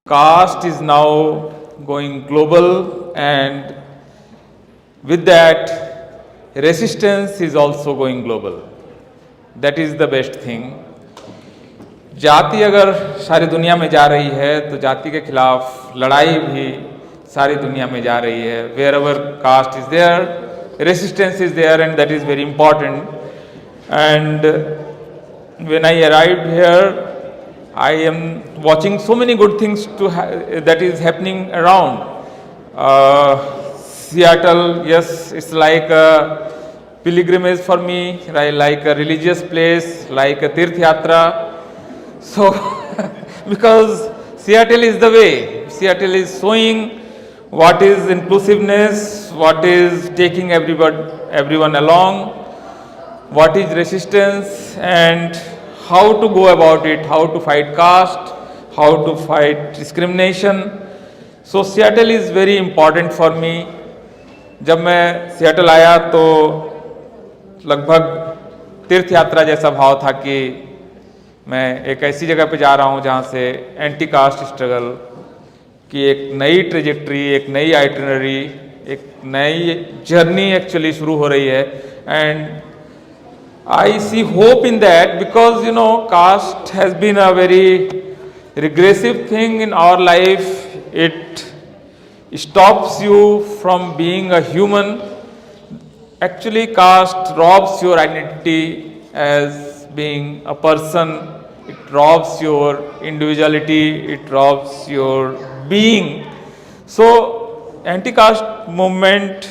Caste is now going global, and with that, resistance is also going global. That is the best thing. जाति अगर सारी दुनिया में जा रही है तो जाति के खिलाफ लड़ाई भी सारी दुनिया में जा रही है. Wherever caste is there, resistance is there, and that is very important. And when I arrived here, I am watching so many good things that is happening around. Seattle, yes, it's like a pilgrimage for me, like a religious place, like a Tirth Yatra. So, because Seattle is the way. Seattle is showing what is inclusiveness, what is taking everyone along, what is resistance, and how to go about it, how to fight caste, how to fight discrimination. So Seattle is very important for me. जब मैं Seattle आया तो लगभग तीर्थ यात्रा जैसा भाव था कि मैं एक ऐसी जगह पे जा रहा हूँ जहाँ से एंटी कास्ट स्ट्रगल की एक नई ट्रेजेक्ट्री, एक नई आइटिनरी, एक नई जर्नी एक्चुअली शुरू हो रही है. And I see hope in that because caste has been a very regressive thing in our life. It stops you from being a human. Actually, caste robs your identity as being a person. It robs your individuality. It robs your being. So, anti-caste movement,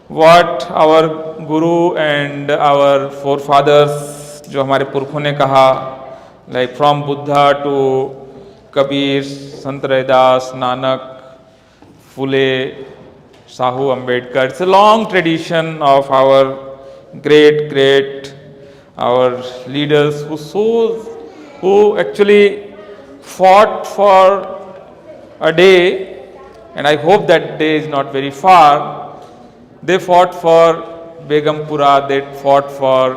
what our guru and our forefathers, जो हमारे पुरखों ने कहा, like from Buddha to Kabir, Sant Raidas, Nanak, Phule, Sahu Ambedkar. It's a long tradition of our great our leaders who actually fought for a day, and I hope that day is not very far. They fought for Begumpura, they fought for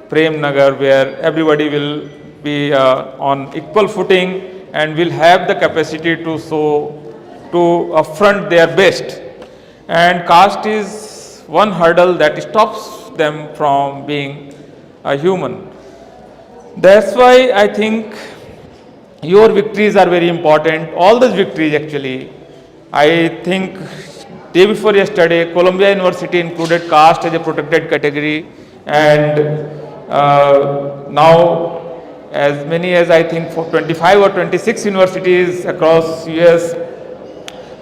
Prem Nagar, where everybody will be on equal footing and will have the capacity to affront their best. And caste is one hurdle that stops them from being a human. That's why I think your victories are very important. All those victories actually, I think day before yesterday, Columbia University included caste as a protected category, and now as many as I think for 25 or 26 universities across US,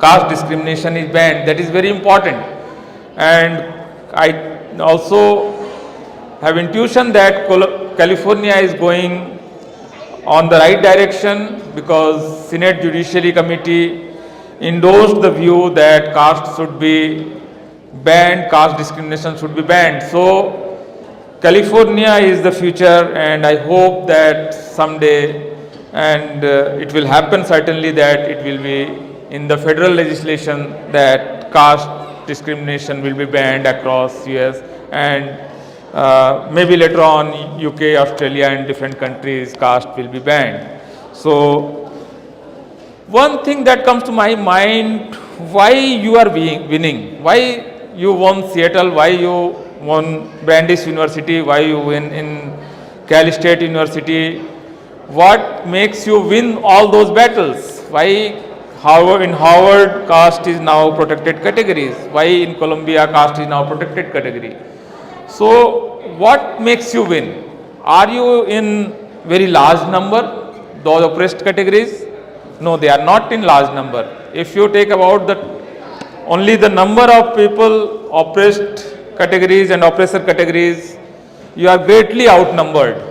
caste discrimination is banned. That is very important. And I also have intuition that California is going on the right direction because Senate Judiciary Committee endorsed the view that caste should be banned, caste discrimination should be banned. So California is the future, and I hope that someday, and it will happen certainly, that it will be in the federal legislation that caste discrimination will be banned across US, and maybe later on UK, Australia and different countries caste will be banned. So one thing that comes to my mind, why you are winning, why you won Seattle, why you won Brandeis University, why you win in Cal State University, what makes you win all those battles? Why in Howard caste is now protected categories, why in Columbia caste is now protected category? So what makes you win? Are you in very large number, those oppressed categories? No, they are not in large number. If you take about only the number of people oppressed categories and oppressor categories, you are greatly outnumbered.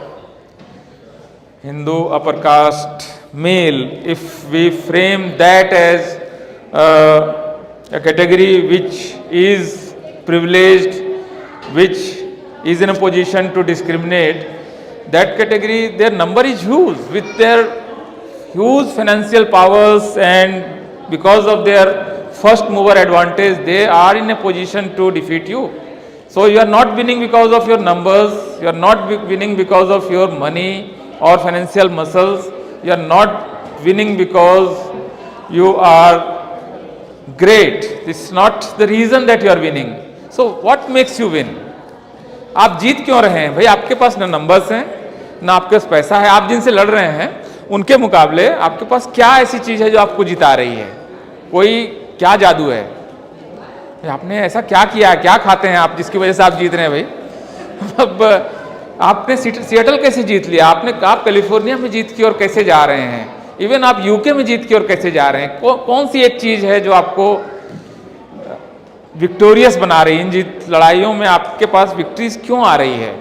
Hindu, upper caste, male, if we frame that as a category which is privileged, which is in a position to discriminate, that category, their number is huge with their huge financial powers, and because of their first mover advantage, they are in a position to defeat you. So you are not winning because of your numbers, you are not winning because of your money or financial muscles, you are not winning because you are great. It's not the reason that you are winning. So what makes you win? आप जीत क्यों रहे हैं भाई? आपके पास ना numbers हैं, ना आपके पास पैसा है। आप जिनसे लड़ रहे हैं उनके मुकाबले आपके पास क्या ऐसी चीज है जो आपको जिता रही है? कोई क्या जादू है? आपने ऐसा क्या किया है, क्या खाते हैं आप जिसकी वजह से आप जीत रहे हैं भाई? अब आपने सिएटल कैसे जीत लिया? आप कैलिफोर्निया में जीत के और कैसे जा रहे हैं? इवन आप यूके में जीत के और कैसे जा रहे हैं? कौन सी एक चीज है जो आपको विक्टोरियस बना रही है? इन जीत लड़ाइयों में आपके पास विक्ट्रीज क्यों आ रही है?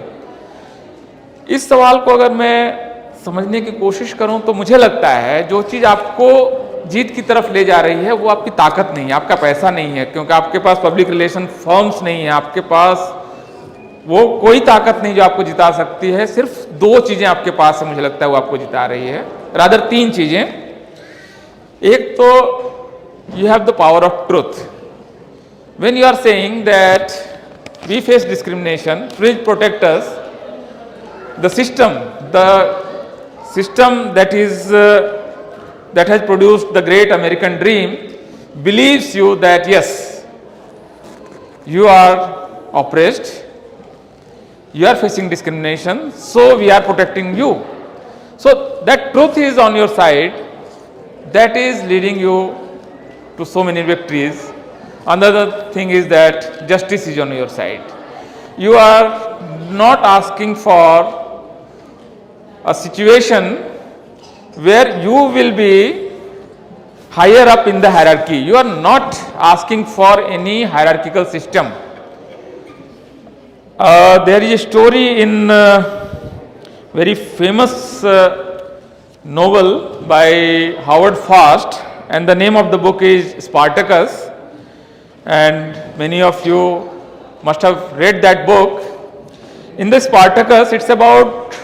इस सवाल को अगर मैं समझने की कोशिश करूं तो मुझे लगता है जो चीज आपको जीत की तरफ ले जा रही है वो आपकी ताकत नहीं है, आपका पैसा नहीं है, क्योंकि आपके पास पब्लिक रिलेशन फर्म्स नहीं है, आपके पास वो कोई ताकत नहीं जो आपको जिता सकती है। सिर्फ दो चीजें आपके पास है, मुझे लगता है वो आपको जिता रही है, रादर तीन चीजें। एक तो you have the power of truth. When you are saying that we face discrimination, please protect us, the system that has produced the great American dream believes you that yes, you are oppressed, you are facing discrimination, so we are protecting you. So that truth is on your side, that is leading you to so many victories. Another thing is that justice is on your side. You are not asking for a situation where you will be higher up in the hierarchy. You are not asking for any hierarchical system. There is a story in very famous novel by Howard Fast, and the name of the book is Spartacus, and many of you must have read that book. In the Spartacus, it's about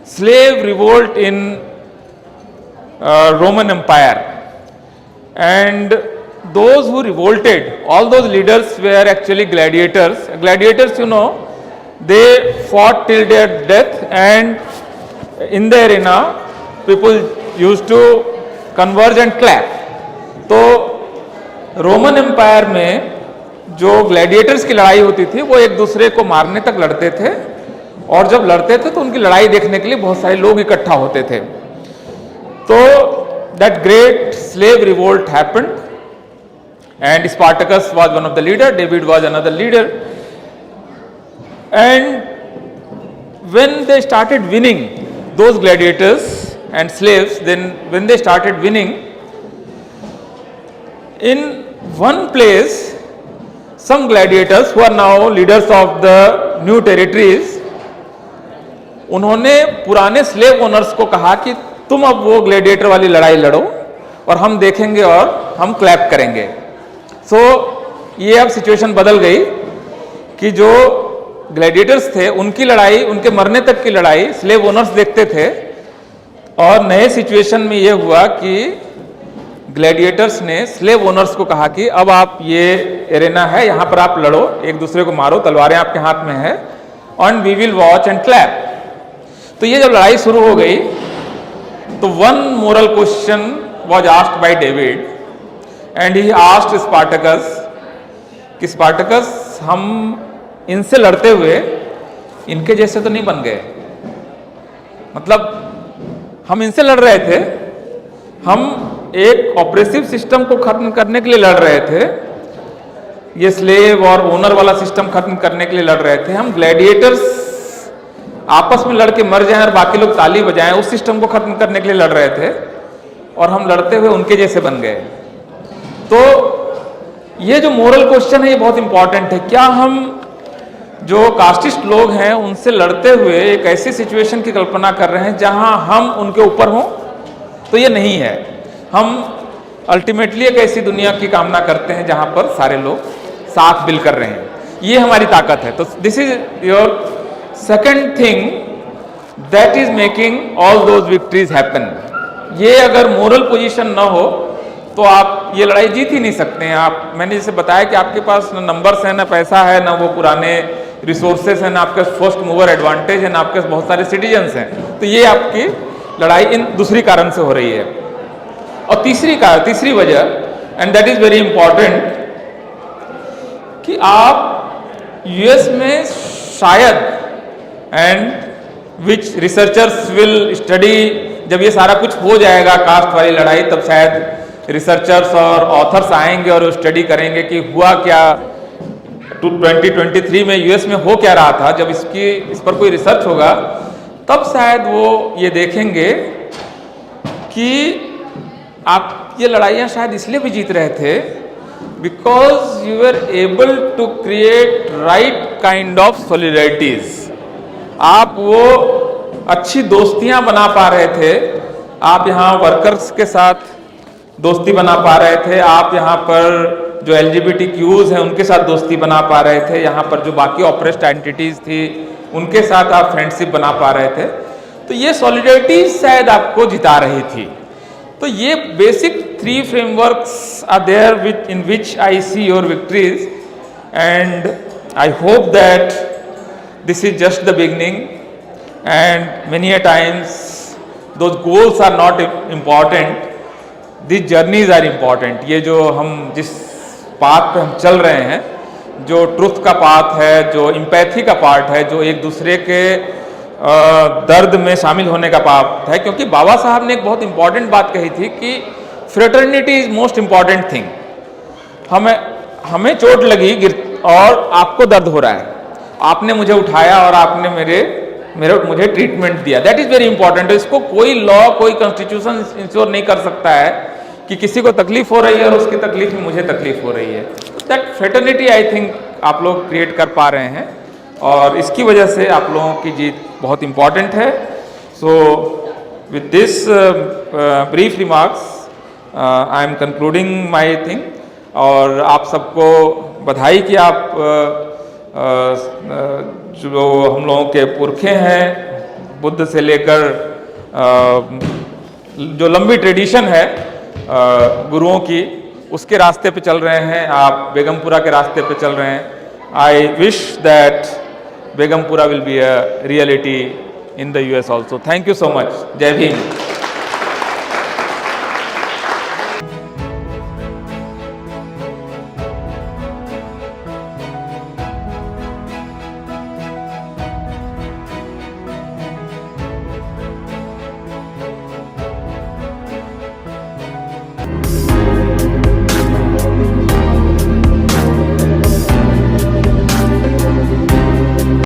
slave revolt in Roman Empire, and those who revolted, all those leaders were actually gladiators. Gladiators, you know, they fought till their death, and in the arena people used to converge and clap. तो Roman empire में जो Gladiators की लड़ाई होती थी वो एक दूसरे को मारने तक लड़ते थे, और जब लड़ते थे तो उनकी लड़ाई देखने के लिए बहुत सारे लोग इकट्ठा होते थे। तो that great slave revolt happened, and Spartacus was one of the leader, David was another leader, and when they started winning, those gladiators and slaves, then when they started winning, in one place some gladiators who are now leaders of the new territories, उन्होंने पुराने slave owners को कहा कि तुम अब वो gladiator वाली लड़ाई लड़ो और हम देखेंगे और हम क्लैप करेंगे। सो ये अब सिचुएशन बदल गई कि जो ग्लैडिएटर्स थे उनकी लड़ाई, उनके मरने तक की लड़ाई स्लेव ओनर्स देखते थे, और नए सिचुएशन में ये हुआ कि ग्लैडिएटर्स ने स्लेव ओनर्स को कहा कि अब आप ये एरेना है, यहां पर आप लड़ो, एक दूसरे को मारो, तलवारें आपके हाथ में है, and we will watch and clap. तो ये जब लड़ाई शुरू हो गई तो one moral question was asked by David, and he asked Spartacus कि स्पार्टकस, हम इनसे लड़ते हुए इनके जैसे तो नहीं बन गए, मतलब हम इनसे लड़ रहे थे, हम एक ऑपरेसिव सिस्टम को खत्म करने के लिए लड़ रहे थे, ये स्लेव और ओनर वाला सिस्टम खत्म करने के लिए लड़ रहे थे, हम ग्लैडिएटर्स आपस में लड़के मर जाएं और बाकी लोग ताली बजाएं, उस सिस्टम को खत्म करने के लिए लड़ रहे थे, और हम लड़ते हुए उनके जैसे बन गए। तो ये जो मोरल क्वेश्चन है ये बहुत इंपॉर्टेंट है। क्या हम जो कास्टिस्ट लोग हैं उनसे लड़ते हुए एक ऐसी सिचुएशन की कल्पना कर रहे हैं जहां हम उनके ऊपर हों? तो ये नहीं है। हम अल्टीमेटली एक ऐसी दुनिया की कामना करते हैं जहां पर सारे लोग साथ मिलकर रहे हैं, ये हमारी ताकत है। तो this is your second thing that is making all those victories happen. ये अगर मोरल पोजीशन ना हो तो आप ये लड़ाई जीत ही नहीं सकते हैं। आप, मैंने जैसे बताया कि आपके पास ना नंबर्स है, ना पैसा है, ना वो पुराने रिसोर्सेस हैं, ना आपके फर्स्ट मूवर एडवांटेज है, ना आपके बहुत सारे सिटीजन्स हैं। तो ये आपकी लड़ाई इन दूसरी कारण से हो रही है। और तीसरी वजह, and that is very important, कि आप यूएस में शायद, and which researchers will study, जब ये सारा कुछ हो जाएगा कास्ट वाली लड़ाई, तब शायद रिसर्चर्स और ऑथर्स आएंगे और स्टडी करेंगे कि हुआ क्या 2023 में यूएस में हो क्या रहा था। जब इस पर कोई रिसर्च होगा तब शायद वो ये देखेंगे कि आप ये लड़ाइयाँ शायद इसलिए भी जीत रहे थे because you are able to create right kind of solidarities. आप वो अच्छी दोस्तियां बना पा रहे थे, आप यहाँ वर्कर्स के साथ दोस्ती बना पा रहे थे, आप यहाँ पर जो LGBTQs हैं उनके साथ दोस्ती बना पा रहे थे, यहाँ पर जो बाकी ऑप्रेस्ड एंटिटीज थी उनके साथ आप फ्रेंडशिप बना पा रहे थे। तो ये सॉलिडरिटी शायद आपको जिता रही थी। तो ये basic 3 frameworks are there in which I see your victories, and I hope that this is just the beginning, and many a times those goals are not important, these journeys are important। ये जो हम जिस path पे हम चल रहे हैं, जो ट्रुथ का पाथ है, जो इम्पैथी का पार्ट है, जो एक दूसरे के दर्द में शामिल होने का पाथ है, क्योंकि बाबा साहब ने एक बहुत इंपॉर्टेंट बात कही थी कि fraternity is most important thing. हमें चोट लगी और आपको दर्द हो रहा है, आपने मुझे उठाया और आपने मुझे ट्रीटमेंट दिया, दैट इज वेरी इंपॉर्टेंट। इसको कोई लॉ, कोई कॉन्स्टिट्यूशन इंश्योर नहीं कर सकता है कि किसी को तकलीफ हो रही है और उसकी तकलीफ में मुझे तकलीफ हो रही है। दैट फ्रेटर्निटी आई थिंक आप लोग क्रिएट कर पा रहे हैं, और इसकी वजह से आप लोगों की जीत बहुत इंपॉर्टेंट है। So with this brief remarks I am concluding my thing, और आप सबको बधाई कि आप जो हम लोगों के पुरखे हैं, बुद्ध से लेकर जो लंबी ट्रेडिशन है गुरुओं की, उसके रास्ते पे चल रहे हैं, आप बेगमपुरा के रास्ते पे चल रहे हैं। I wish that Begampura will be a reality in the US also. Thank you so much. Jai Bhim.